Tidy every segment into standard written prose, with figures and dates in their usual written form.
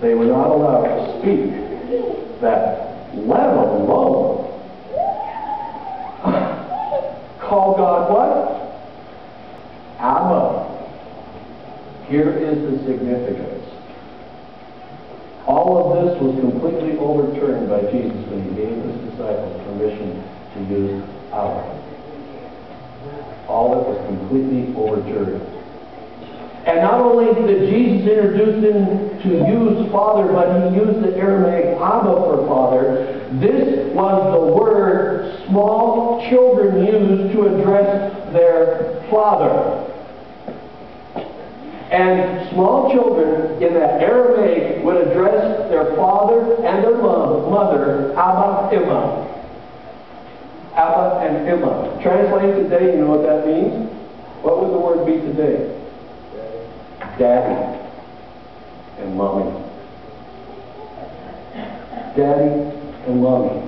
They were not allowed to speak that, let alone call God what? Abba. Here is the significance. All of this was completely overturned by Jesus when he gave his disciples permission to use Abba. All of it was completely overturned. And not only did Jesus introduce him to use Father, but he used the Aramaic Abba for Father. This was the word small children used to address their father. And small children in that Aramaic would address their father and their mother, Abba, Imma. Abba and Imma. Translated today, you know what that means? What would the word be today? Daddy and Mommy. Daddy and Mommy.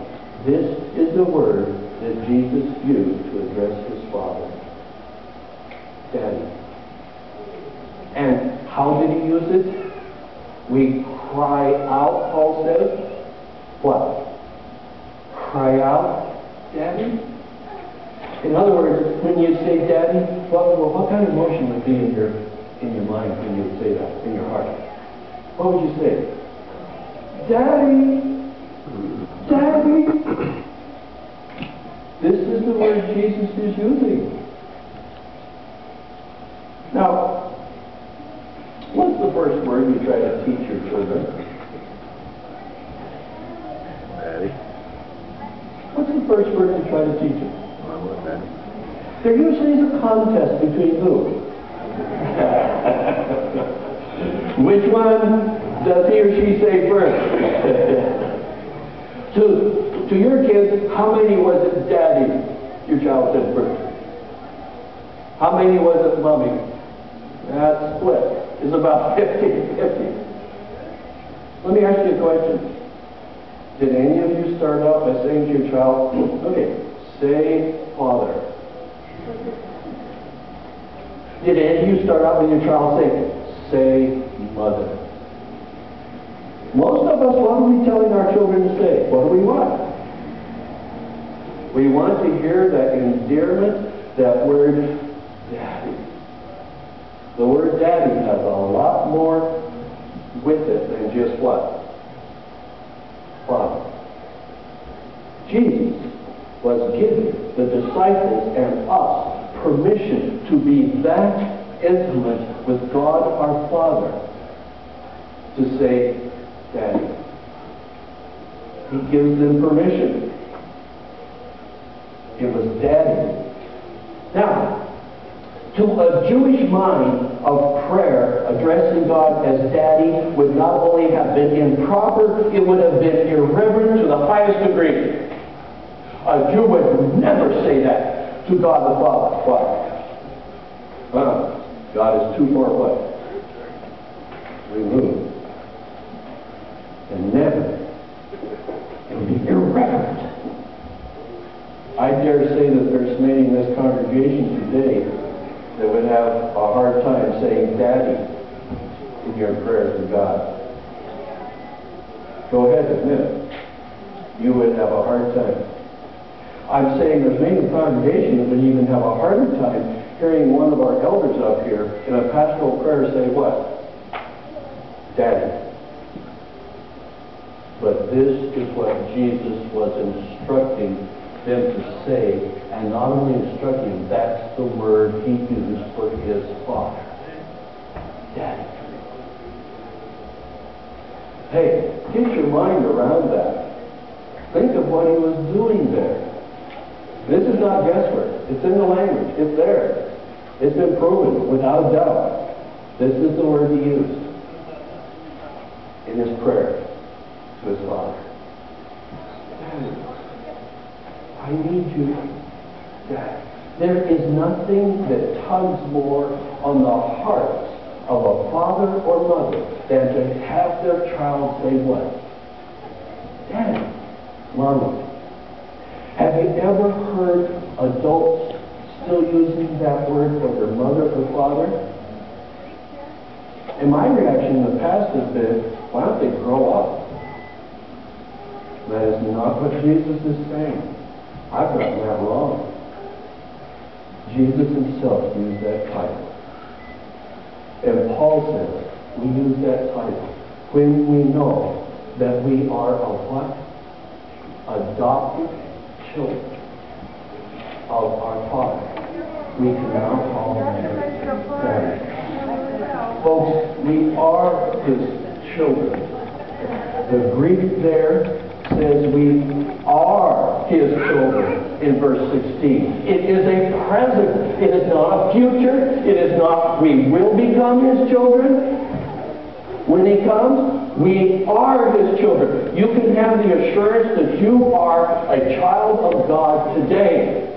This is the word that Jesus used to address his Father. Daddy. And how did he use it? We cry out, Paul says. What? Cry out, Daddy? In other words, when you say Daddy, what kind of emotion would be in your mind when you would say that, in your heart? What would you say? Daddy! Daddy! This is the word Jesus is using. Now, what's the first word you try to teach your children? Daddy. What's the first word you try to teach them? Mama, Daddy. There usually is a contest between who? Which one does he or she say first? To your kids, how many was it Daddy your child said first? How many was it Mommy? That split is about 50-50. Let me ask you a question. Did any of you start out by saying to your child, okay, say Father? Did any of you start out with your child saying, say Mother? Most of us, what are we telling our children to say? What do we want? We want to hear that endearment, that word Daddy. The word Daddy has a lot more with it than just what? Father. Jesus was giving the disciples and us permission to be that intimate with God our Father, to say Daddy. He gives them permission. It was Daddy. Now, to a Jewish mind of prayer, addressing God as Daddy would not only have been improper, it would have been irreverent to the highest degree. A Jew would never say that to God the Father. Why? God is too far away. Removed. And never. It would be irreverent. I dare say that there's many in this congregation today that would have a hard time saying Daddy in your prayers to God. Go ahead, admit it. You would have a hard time. I'm saying there's many in the congregation that would even have a harder time hearing one of our elders up here in a pastoral prayer say what? Daddy. But this is what Jesus was instructing them to say, and not only instructing, that's the word he used for his Father. Daddy. Hey, get your mind around that. Think of what he was doing there. This is not guesswork. It's in the language. It's there. It's been proven without a doubt. This is the word he used in his prayer to his Father. Daddy. I need you, Dad. There is nothing that tugs more on the hearts of a father or mother than to have their child say what? Daddy, Mommy. Have you ever heard adults still using that word for their mother or father? And my reaction in the past has been, why don't they That is not what Jesus is saying. I've gotten that wrong. Jesus himself used that title. And Paul says, we use that title when we know that we are a what? Adopted children of our Father. We can now call him Daddy. Folks, we are his children. The Greek there says we are his children in verse 16. It is a present. It is not a future. It is not we will become his children. When he comes, we are his children. You can have the assurance that you are a child of God today.